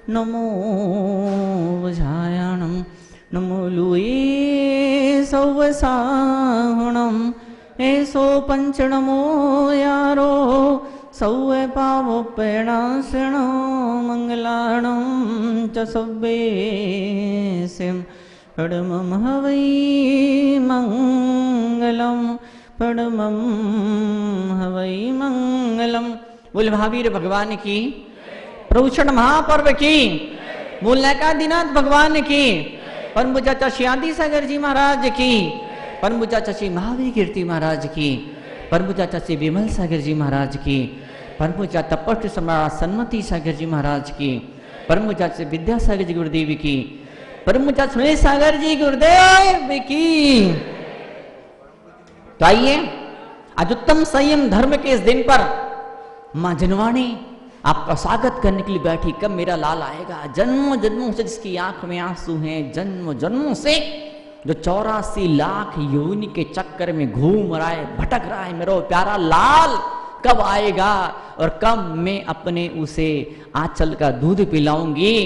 नमो वजायाणं नमो लुये सौवसाहणं ऐसो पंचनमो यारो सौवे पावो पेणासण मंगलाणं च सब्बे सिम पडमं हवै मंगलम पडमं हवै मंगलम। बोल महावीर भगवान की, प्रभूषण महापर्व की, मूलनायका दिनाथ भगवान की, परम पूज्य श्री आदि सागर जी महाराज की, परम पूज्य श्री महावीर कीर्ति महाराज की, परम पूज्य श्री विमल सागर जी महाराज की, परम पूज्य तपस्वी सम्राट सन्मति सागर जी महाराज की, परम पूज्य श्री विद्यासागर जी गुरुदेव की, परम पूज्य सुनील सागर जी गुरुदेव की। तो आइए आज उत्तम संयम धर्म के इस दिन पर मां जनवाणी आपका स्वागत करने के लिए बैठी। कब मेरा लाल आएगा? जन्मों जन्मों से जिसकी आंख में आंसू हैं, जन्म जन्मों से जो 84 लाख योनि के चक्कर में घूम रहा है, भटक रहा है, मेरा प्यारा लाल कब आएगा और कब मैं अपने उसे आंचल का दूध पिलाऊंगी।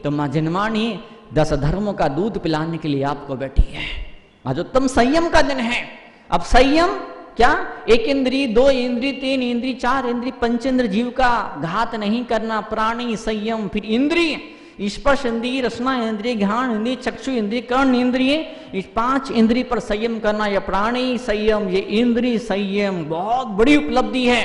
तो मां जनवाणी 10 धर्मों का दूध पिलाने के लिए आपको बैठी है। आज उत्तम संयम का दिन है। अब संयम क्या? 1 इंद्री, 2 इंद्री, 3 इंद्री, 4 इंद्री, पंचेंद्र जीव का घात नहीं करना, प्राणी संयम। फिर इंद्रिय, स्पर्श इंद्रिय, रसना इंद्रिय, घ्राण इंद्रिय, चक्षु इंद्रिय, कर्ण इंद्रिय, इस 5 इंद्रिय पर संयम करना, यह प्राणी संयम, ये इंद्रिय संयम बहुत बड़ी उपलब्धि है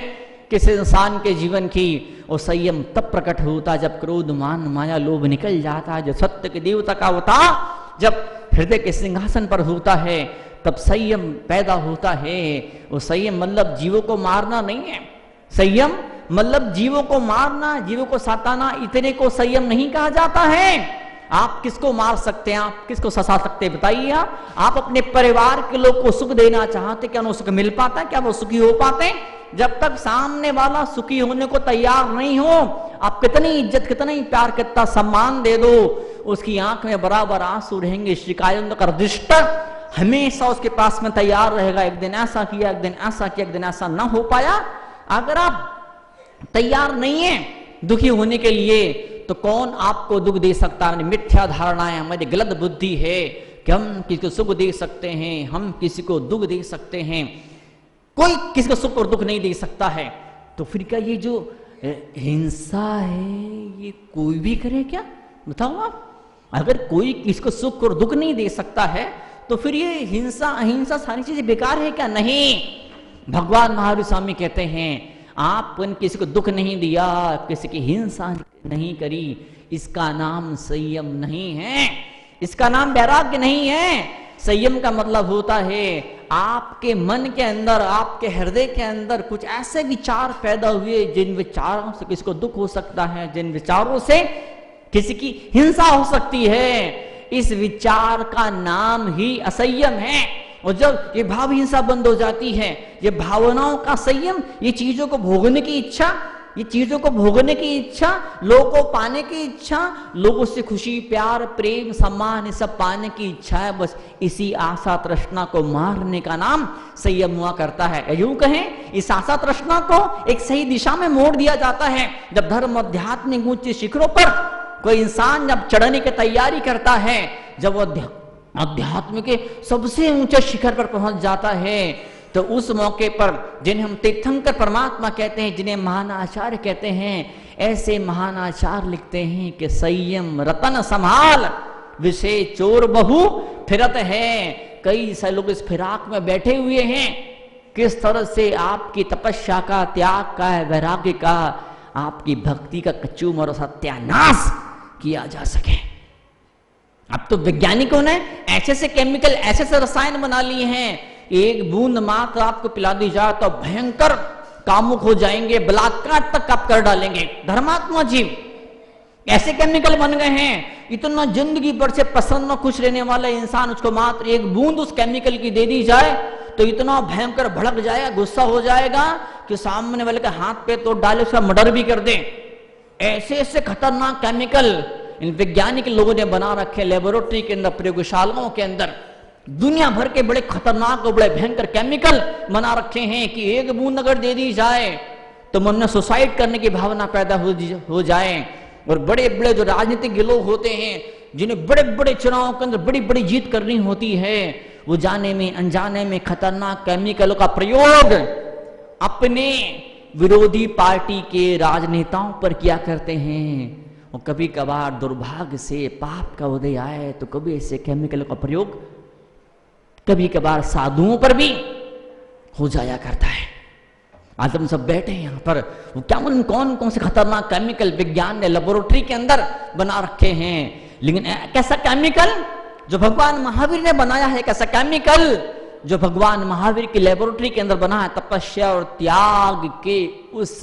किसी इंसान के जीवन की। और संयम तब प्रकट होता जब क्रोध, मान, माया, लोभ निकल जाता है, जब सत्य के देवता का अवतार जब हृदय के सिंहासन पर होता है तब संयम पैदा होता है। वो संयम मतलब जीवों को मारना नहीं है। संयम मतलब जीवों को मारना, जीवों को सताना, इतने को संयम नहीं कहा जाता है। आप किसको मार सकते हैं? आप किसको सता सकते हैं? बताइए। आप अपने परिवार के लोग को सुख देना चाहते, क्या उन्हें सुख मिल पाता है? क्या वो सुखी हो पाते? जब तक सामने वाला सुखी होने को तैयार नहीं हो, आप कितनी इज्जत, कितना ही प्यार, कितना सम्मान दे दो, उसकी आंख में बराबर आंसू रहेंगे। शिकायत का दृष्ट हमेशा उसके पास में तैयार रहेगा। एक दिन ऐसा किया, एक दिन ऐसा किया, एक दिन ऐसा ना हो पाया। अगर आप तैयार नहीं है दुखी होने के लिए तो कौन आपको दुख दे सकता है? मिथ्या धारणा है, हमारी गलत बुद्धि है कि हम किसी को सुख दे सकते हैं, हम किसी को दुख दे सकते हैं। कोई किसी को सुख और दुख नहीं दे सकता है। तो फिर क्या ये जो हिंसा है ये कोई भी करे क्या? बताओ आप। अगर कोई किसी को सुख और दुख नहीं दे सकता है तो फिर ये हिंसा, अहिंसा सारी चीजें बेकार है क्या? नहीं। भगवान महावीर स्वामी कहते हैं आपने किसी को दुख नहीं दिया, किसी की हिंसा नहीं करी, इसका नाम संयम नहीं है, इसका नाम वैराग्य नहीं है। संयम का मतलब होता है आपके मन के अंदर, आपके हृदय के अंदर कुछ ऐसे विचार पैदा हुए जिन विचारों से किसी को दुख हो सकता है, जिन विचारों से किसी की हिंसा हो सकती है। इस विचार का नाम ही असंयम है। और जब ये भाव हिंसा बंद हो जाती है, ये भावनाओं का संयम, ये चीजों को भोगने की इच्छा, ये चीजों को भोगने की इच्छा, लोगों को पाने की इच्छा, लोगों से खुशी, प्यार, प्रेम, सम्मान, ये सब पाने की इच्छा है, बस इसी आशा तृष्णा को मारने का नाम संयम हुआ करता है। यूं कहें इस आशा तृष्णा को एक सही दिशा में मोड़ दिया जाता है। जब धर्म आध्यात्मिक ऊंचे शिखरों पर कोई इंसान जब चढ़ने की तैयारी करता है, जब वो अध्यात्म के सबसे ऊंचे शिखर पर पहुंच जाता है, तो उस मौके पर जिन्हें हम तीर्थंकर परमात्मा कहते हैं, जिन्हें महान आचार्य कहते हैं, ऐसे महान आचार्य लिखते हैं कि संयम रतन संभाल, विषय चोर बहु फिरत है। कई सारे लोग इस फिराक में बैठे हुए हैं। किस तरह से आपकी तपस्या का, त्याग का, वैराग्य का, आपकी भक्ति का कचूमर और सत्यानाश किया जा सके। अब तो वैज्ञानिकों ने ऐसे से केमिकल, ऐसे से रसायन बना लिए हैं, एक बूंद मात्र आपको पिला दी जाए तो भयंकर कामुक हो जाएंगे, बलात्कार तक आप कर डालेंगे। धर्मात्मा जीव ऐसे केमिकल बन गए हैं, इतना जिंदगी भर से प्रसन्न खुश रहने वाला इंसान, उसको मात्र एक बूंद उस केमिकल की दे दी जाए तो इतना भयंकर भड़क जाएगा, गुस्सा हो जाएगा कि सामने वाले के हाथ पे तो डाले, उसका मर्डर भी कर दे। ऐसे ऐसे खतरनाक केमिकल इन वैज्ञानिक लोगों ने बना रखे लेबोरेटरी के अंदर, प्रयोगशालाओं के अंदर। दुनिया भर के बड़े खतरनाक और बड़े भयंकर केमिकल बना रखे हैं कि एक बूंद अगर दे दी जाए तो मन में सुसाइड करने की भावना पैदा हो जाए। और बड़े बड़े जो राजनीतिक लोग होते हैं, जिन्हें बड़े बड़े चुनाव के अंदर बड़ी बड़ी जीत करनी होती है, वो जाने में अनजाने में खतरनाक केमिकलों का प्रयोग अपने विरोधी पार्टी के राजनेताओं पर किया करते हैं। और कभी कभार दुर्भाग्य से पाप का उदय आए तो कभी ऐसे केमिकल का प्रयोग कभी कभार साधुओं पर भी हो जाया करता है। आज हम सब बैठे हैं यहाँ पर, वो क्या कौन कौन से खतरनाक केमिकल विज्ञान ने लेबोरेटरी के अंदर बना रखे हैं, लेकिन कैसा केमिकल जो भगवान महावीर ने बनाया है, कैसा केमिकल जो भगवान महावीर की लेबोरेटरी के अंदर बना है, तपस्या और त्याग के उस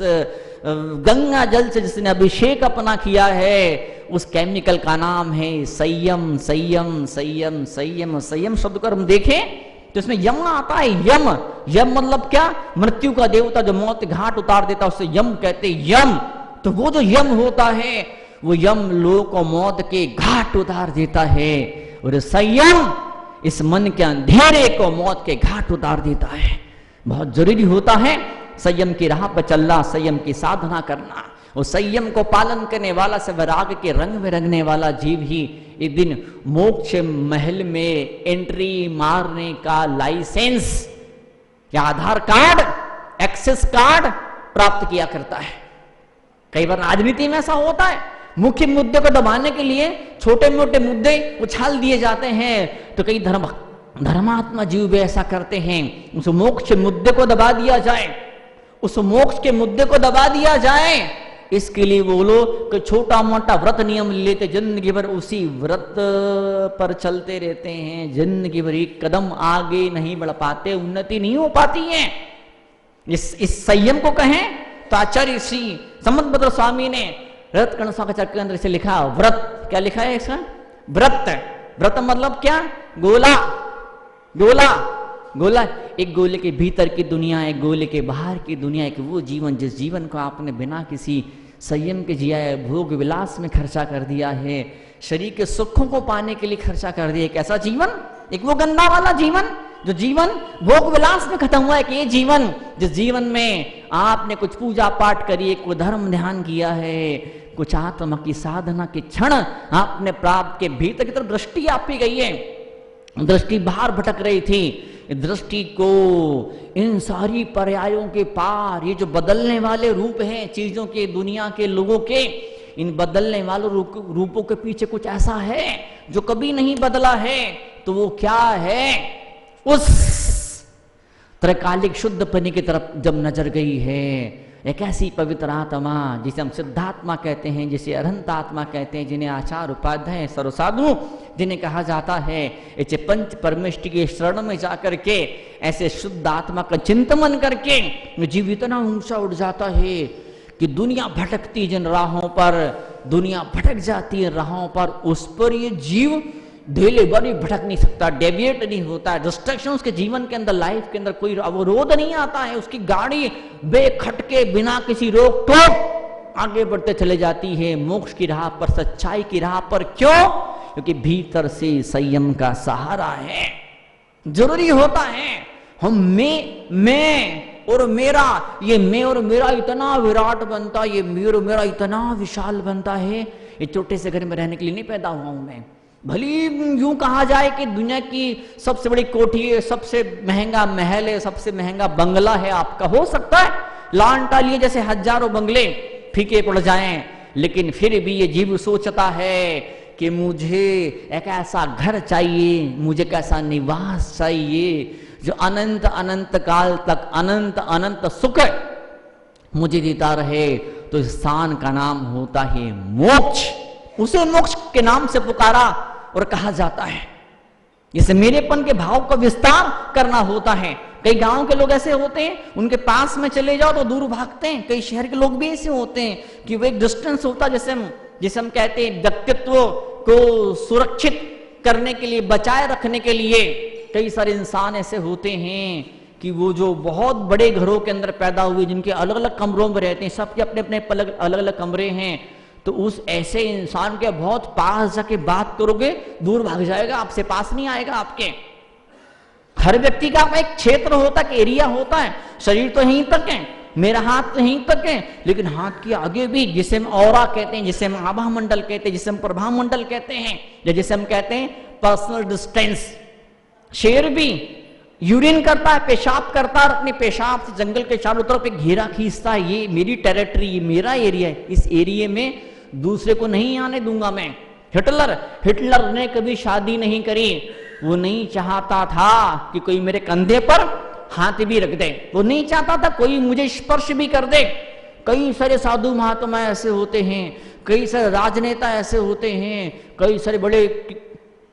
गंगा जल से जिसने अभिषेक अपना किया है, उस केमिकल का नाम है संयम। संयम संयम संयम संयम शब्द को हम देखें तो इसमें यम आता है। यम, यम मतलब क्या? मृत्यु का देवता जो मौत घाट उतार देता है, उससे यम कहते हैं। यम, तो वो जो यम होता है वो यम लोग को मौत के घाट उतार देता है, और संयम इस मन के अंधेरे को मौत के घाट उतार देता है। बहुत जरूरी होता है संयम की राह पर चलना, संयम की साधना करना। और संयम को पालन करने वाला से वैराग्य के रंग में रंगने वाला जीव ही एक दिन मोक्ष महल में एंट्री मारने का लाइसेंस या आधार कार्ड, एक्सेस कार्ड प्राप्त किया करता है। कई बार राजनीति में ऐसा होता है, मुख्य मुद्दे को दबाने के लिए छोटे मोटे मुद्दे उछाल दिए जाते हैं, तो कई धर्मात्मा जीव भी ऐसा करते हैं। उस मोक्ष मुद्दे को दबा दिया जाए, उस मोक्ष के मुद्दे को दबा दिया जाए, इसके लिए वो लोग छोटा मोटा व्रत नियम लेते, जिंदगी भर उसी व्रत पर चलते रहते हैं, जिंदगी भर एक कदम आगे नहीं बढ़ पाते, उन्नति नहीं हो पाती है। इस संयम को कहें तो आचार्य श्री समंतभद्र स्वामी ने व्रत कणसा का चक्र अंदर से लिखा व्रत। क्या लिखा है इसका? व्रत। व्रत मतलब क्या? गोला। गोला, गोला, एक गोले के भीतर की दुनिया, एक गोले के बाहर की दुनिया, एक वो जीवन जिस जीवन को आपने बिना किसी संयम के जिया है, भोग विलास में खर्चा कर दिया है, शरीर के सुखों को पाने के लिए खर्चा कर दिया। एक ऐसा जीवन, एक वो गंदा वाला जीवन जो जीवन भोग विलास में खत्म हुआ है, कि ये जीवन जिस जीवन में आपने कुछ पूजा पाठ करी, कुछ धर्म ध्यान किया है, कुछ आत्मा की साधना के क्षण आपने प्राप्त के भीतर की तरफ दृष्टि आपकी गई है, दृष्टि बाहर भटक रही थी, दृष्टि को इन सारी पर्यायों के पार, ये जो बदलने वाले रूप हैं चीजों के, दुनिया के, लोगों के, इन बदलने वाले रूपों के पीछे कुछ ऐसा है जो कभी नहीं बदला है। तो वो क्या है? उस त्रैकालिक शुद्ध पनी की तरफ जब नजर गई है, एक ऐसी पवित्र आत्मा जिसे हम सिद्धात्मा कहते हैं, जिसे अरहंत आत्मा कहते हैं, जिन्हें आचार्य उपाध्याय सर्वसाधु जिन्हें कहा जाता है, ऐसे पंच परमेष्टि के शरण में जाकर के ऐसे शुद्ध आत्मा का चिंतन करके जीव इतना ऊंचा उठ जाता है कि दुनिया भटकती जिन राहों पर, दुनिया भटक जाती है राहों पर, उस पर ये जीव ढेले बड़ी भटक नहीं सकता, डेविएट नहीं होता है, डिस्ट्रैक्शन उसके जीवन के अंदर, लाइफ के अंदर कोई अवरोध नहीं आता है, उसकी गाड़ी बेखटके बिना किसी रोक टोक आगे बढ़ते चले जाती है मोक्ष की राह पर, सच्चाई की राह पर। क्यों? क्योंकि भीतर से संयम का सहारा है। जरूरी होता है हम मैं और मेरा, ये मैं और मेरा इतना विराट बनता, ये मैं और मेरा इतना विशाल बनता है। ये छोटे से घर में रहने के लिए नहीं पैदा हुआ हूं मैं। भली यूं कहा जाए कि दुनिया की सबसे बड़ी कोठी है, सबसे महंगा महल है, सबसे महंगा बंगला है आपका, हो सकता है लान टालिए जैसे हजारों बंगले फीके पड़ जाएं, लेकिन फिर भी ये जीव सोचता है कि मुझे एक ऐसा घर चाहिए, मुझे एक ऐसा निवास चाहिए जो अनंत अनंत काल तक अनंत अनंत सुख मुझे देता रहे। तो इस स्थान का नाम होता है मोक्ष। उसे मोक्ष के नाम से पुकारा और कहा जाता है। जैसे मेरेपन के भाव का विस्तार करना होता है। कई गांव के लोग ऐसे होते हैं, उनके पास में चले जाओ तो दूर भागते हैं। कई शहर के लोग भी ऐसे होते हैं कि वो एक डिस्टेंस होता है, जैसे हम कहते हैं व्यक्तित्व को सुरक्षित करने के लिए, बचाए रखने के लिए कई सारे इंसान ऐसे होते हैं कि वो जो बहुत बड़े घरों के अंदर पैदा हुए, जिनके अलग अलग कमरों में रहते हैं, सबके अपने अपने अलग अलग कमरे हैं, तो उस ऐसे इंसान के बहुत पास जाके बात करोगे दूर भाग जाएगा, आपसे पास नहीं आएगा आपके। हर व्यक्ति का एक क्षेत्र होता है, एरिया होता है। शरीर तो यहीं तक है, मेरा हाथ तो यहीं तक है, लेकिन हाथ के आगे भी, जिसे हम ऑरा कहते हैं, जिसे हम आभा मंडल कहते हैं, जिसे हम प्रभा मंडल कहते हैं, या जिसे हम कहते हैं पर्सनल डिस्टेंस। शेर भी यूरिन करता है, पेशाब करता है, अपने पेशाब से जंगल के चारों तरफ एक घेरा खींचता है, ये मेरी टेरिटरी, ये मेरा एरिया है, इस एरिया में दूसरे को नहीं आने दूंगा मैं। हिटलर ने कभी शादी नहीं करी, वो नहीं चाहता था कि कोई मेरे कंधे पर हाथ भी रख दे, वो नहीं चाहता था कोई मुझे स्पर्श भी कर दे। कई सारे साधु महात्मा ऐसे होते हैं, कई सारे राजनेता ऐसे होते हैं, कई सारे बड़े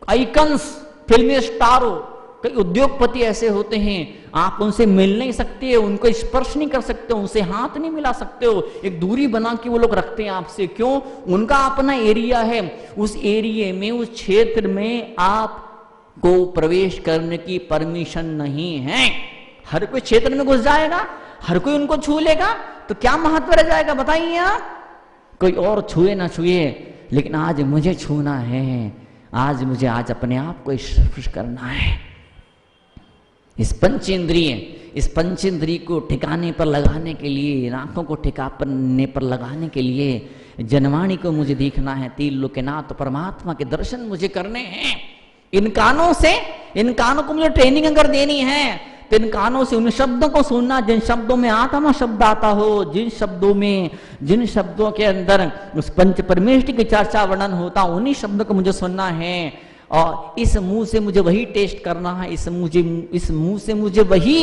आइकन्स, फिल्मी स्टार, कई उद्योगपति ऐसे होते हैं, आप उनसे मिल नहीं सकते, उनको स्पर्श नहीं कर सकते, उनसे हाथ नहीं मिला सकते हो, एक दूरी बना के वो लोग रखते हैं आपसे। क्यों? उनका अपना एरिया है, उस एरिया में, उस क्षेत्र में आपको प्रवेश करने की परमिशन नहीं है। हर कोई क्षेत्र में घुस जाएगा, हर कोई उनको छू लेगा, तो क्या महत्व रह जाएगा बताइए आप? कोई और छुए ना छुए, लेकिन आज मुझे छूना है, आज मुझे अपने आप को स्पर्श करना है। इस पंचेंद्रिय को ठिकाने पर लगाने के लिए, आंखों को ठिकाने पर लगाने के लिए, जनवाणी को मुझे देखना है, त्रिलोकनाथ परमात्मा के दर्शन मुझे करने हैं। इन कानों को मुझे ट्रेनिंग अगर देनी है, तो इन कानों से उन शब्दों को सुनना जिन शब्दों में आत्मा शब्द आता हो, जिन शब्दों के अंदर उस पंच परमेष्टि की चर्चा वर्णन होता, उन्हीं शब्दों को मुझे सुनना है। और इस मुंह से मुझे वही टेस्ट करना है, इस मुंह से मुझे वही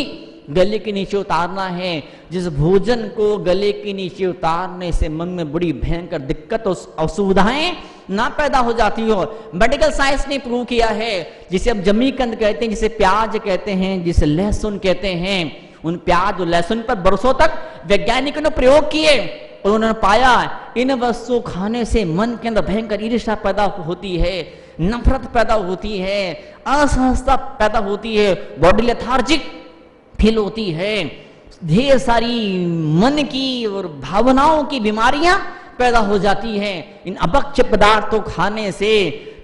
गले के नीचे उतारना है, जिस भोजन को गले के नीचे उतारने से मन में बड़ी भयंकर दिक्कत और असुविधाएं ना पैदा हो जाती हो। मेडिकल साइंस ने प्रूव किया है, जिसे अब जमीकंद कहते हैं, जिसे प्याज कहते हैं, जिसे लहसुन कहते हैं, उन प्याज और लहसुन पर बरसों तक वैज्ञानिकों ने प्रयोग किए और उन्होंने पाया इन वस्तुओं खाने से मन के अंदर भयंकर ईर्ष्या पैदा होती है, नफरत पैदा होती है, असहजता पैदा होती है, बॉडी लेथार्जिक फील होती है, ढेर सारी मन की और भावनाओं की बीमारियां पैदा हो जाती हैं इन अपक्ष पदार्थों खाने से।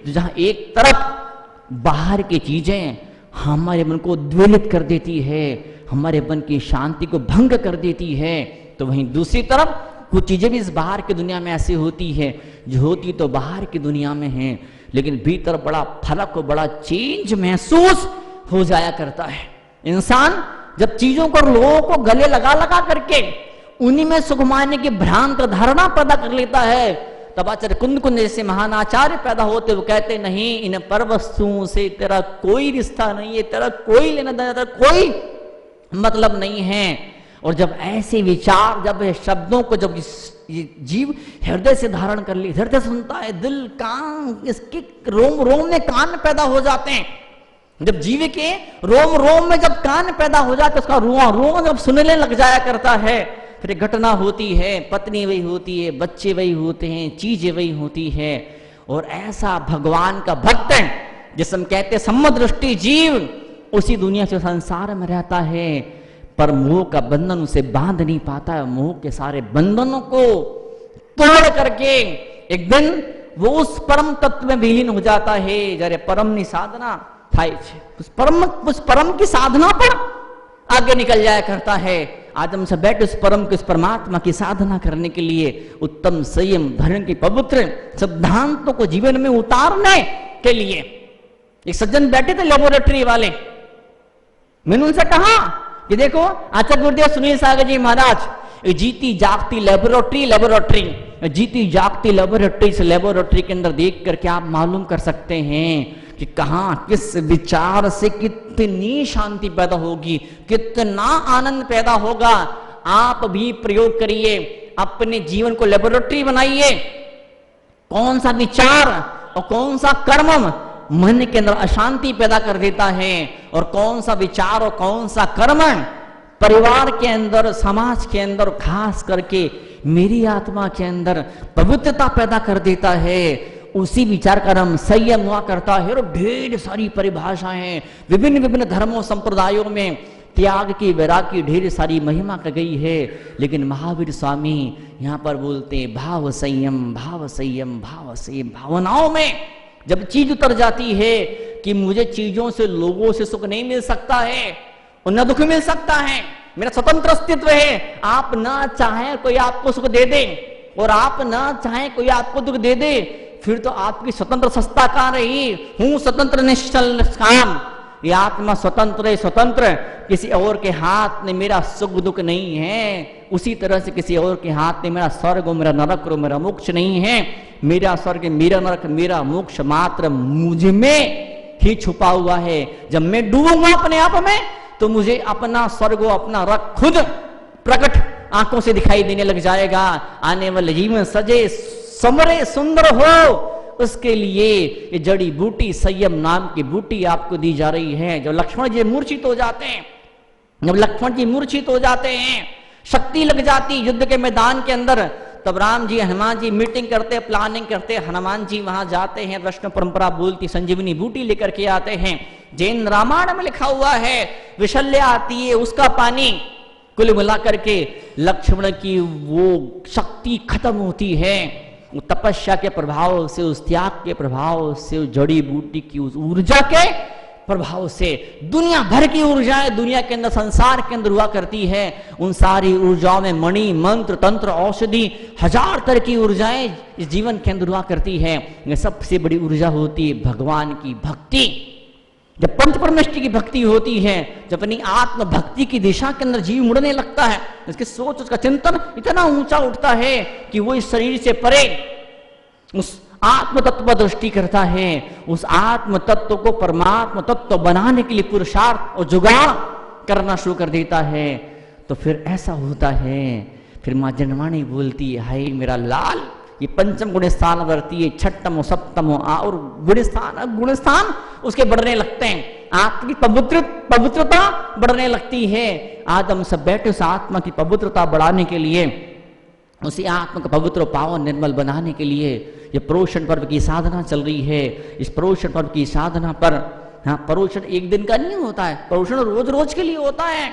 जहां एक तरफ बाहर की चीजें हमारे मन को उद्वेलित कर देती है, हमारे मन की शांति को भंग कर देती है, तो वहीं दूसरी तरफ कुछ चीजें भी इस बाहर की दुनिया में ऐसी होती है, जो होती तो बाहर की दुनिया में है, लेकिन भीतर बड़ा फर्क और बड़ा चेंज महसूस हो जाया करता है। इंसान जब चीजों को, लोगों को गले लगा लगा करके उन्हीं में सुख मानने की भ्रांत धारणा पैदा कर लेता है, तब आचार्य कुंद जैसे महान आचार्य पैदा होते, वो कहते नहीं, इन पर वस्तुओं से तेरा कोई रिश्ता नहीं है, तेरा कोई लेना देना, तेरा कोई मतलब नहीं है। और जब ऐसे विचार, जब शब्दों को जब जीव हृदय से धारण कर ली, हृदय सुनता है, दिल, कान, इसके रोम रोम में कान पैदा हो जाते हैं। जब जीव के रोम रोम में जब कान पैदा हो जाते, उसका रुआ रुआ जब सुनने लग जाया करता है, फिर घटना होती है, पत्नी वही होती है, बच्चे वही होते हैं, चीजें वही होती है। और ऐसा भगवान का भक्त है, जिसे हम कहते हैं समदृष्टि जीव, उसी दुनिया से संसार में रहता है, पर मोह का बंधन उसे बांध नहीं पाता है। मोह के सारे बंधनों को तोड़ करके एक दिन वो उस परम तत्व में विलीन हो जाता है। जरे परम नी साधना થાય છે, उस परम की साधना पर आगे निकल जाया करता है। आज हम सब बैठे उस परम के, उस परमात्मा की साधना करने के लिए, उत्तम संयम धर्म के पवित्र सिद्धांतों को जीवन में उतारने के लिए। एक सज्जन बैठे थे लेबोरेटरी वाले, मैंने उनसे कहा कि देखो आचार्य गुरुदेव सुनील सागर जी महाराज, जीती जागती लेबोरेटरी, जीती जागती लेबोरेटरी, इस लेबोरेटरी के अंदर देख करके आप मालूम कर सकते हैं कि कहां किस विचार से कितनी शांति पैदा होगी, कितना आनंद पैदा होगा। आप भी प्रयोग करिए, अपने जीवन को लेबोरेटरी बनाइए। कौन सा विचार और कौन सा कर्म मन के अंदर अशांति पैदा कर देता है, और कौन सा विचार और कौन सा कर्म परिवार के अंदर, समाज के अंदर, खास करके मेरी आत्मा के अंदर पवित्रता पैदा कर देता है, उसी विचार का नाम संयम हुआ करता है। और ढेर सारी परिभाषाएं हैं, विभिन्न विभिन्न धर्मों संप्रदायों में त्याग की, वैराग की ढेर सारी महिमा कर गई है। लेकिन महावीर स्वामी यहाँ पर बोलते हैं भाव संयम, भाव संयम, भाव संयम। भावनाओं में जब चीज उतर जाती है कि मुझे चीजों से, लोगों से सुख नहीं मिल सकता है और न दुख मिल सकता है, मेरा स्वतंत्र अस्तित्व है। आप ना चाहे कोई आपको सुख दे दे और आप ना चाहे कोई आपको दुख दे दे, फिर तो आपकी स्वतंत्र सत्ता कहां रही? हूं स्वतंत्र निश्चल काम। ये आत्मा स्वतंत्र है, स्वतंत्र, किसी और के हाथ में मेरा सुख दुख नहीं है। उसी तरह से किसी और के हाथ में मेरा स्वर्ग और मेरा नरक और मेरा मोक्ष नहीं है। मेरा स्वर्ग, मेरा नरक, मेरा मोक्ष मात्र मुझ में ही छुपा हुआ है। जब मैं डूबूंगा अपने आप में तो मुझे अपना स्वर्ग, अपना नरक खुद प्रकट आंखों से दिखाई देने लग जाएगा। आने वाले जीवन सजे समरे सुंदर हो, उसके लिए ये जड़ी बूटी संयम नाम की बूटी आपको दी जा रही है। जब लक्ष्मण जी मूर्छित हो जाते हैं, जब लक्ष्मण जी मूर्छित हो जाते हैं, शक्ति लग जाती युद्ध के मैदान के अंदर, तब राम जी हनुमान जी मीटिंग करते, प्लानिंग करते। हनुमान जी वहां जाते हैं, वैष्णव परंपरा बोलती संजीवनी बूटी लेकर के आते हैं। जैन रामायण में लिखा हुआ है विशल्य आती है उसका पानी। कुल मिलाकर के लक्ष्मण की वो शक्ति खत्म होती है। वो तपस्या के प्रभाव से, उस त्याग के प्रभाव से, उस जड़ी बूटी की उस ऊर्जा के प्रभाव से दुनिया भर की ऊर्जाएं दुनिया के अंदर, संसार के अंदर हुआ करती है। उन सारी ऊर्जाओं में मणि, मंत्र, तंत्र, औषधि, हजार तरह की ऊर्जाएं इस जीवन के अंदर हुआ करती है। ये सबसे बड़ी ऊर्जा होती है भगवान की भक्ति। जब पंच परमेष्टि की भक्ति होती है, जब अपनी आत्म भक्ति की दिशा के अंदर जीव मुड़ने लगता है, उसकी सोच, उसका चिंतन इतना ऊंचा उठता है कि वो इस शरीर से परे उस आत्म तत्व पर दृष्टि करता है। उस आत्म तत्व को परमात्म तत्व बनाने के लिए पुरुषार्थ और जुगाड़ करना शुरू कर देता है। तो फिर ऐसा होता है, फिर मां जनवाणी बोलती है, हाय मेरा लाल, ये पंचम गुणस्थान वर्ती है, छठम सप्तम और गुणस्थान उसके बढ़ने लगते हैं। आत्मा की पवित्रता बढ़ने लगती है। आज हम सब बैठे उस आत्मा की पवित्रता बढ़ाने के लिए, उसी आत्मा को पवित्र पावन निर्मल बनाने के लिए ये प्रोषण पर्व की साधना चल रही है। इस प्रोषण पर्व की साधना पर, हाँ, प्रोषण एक दिन का नहीं होता है, प्रोषण रोज रोज के लिए होता है।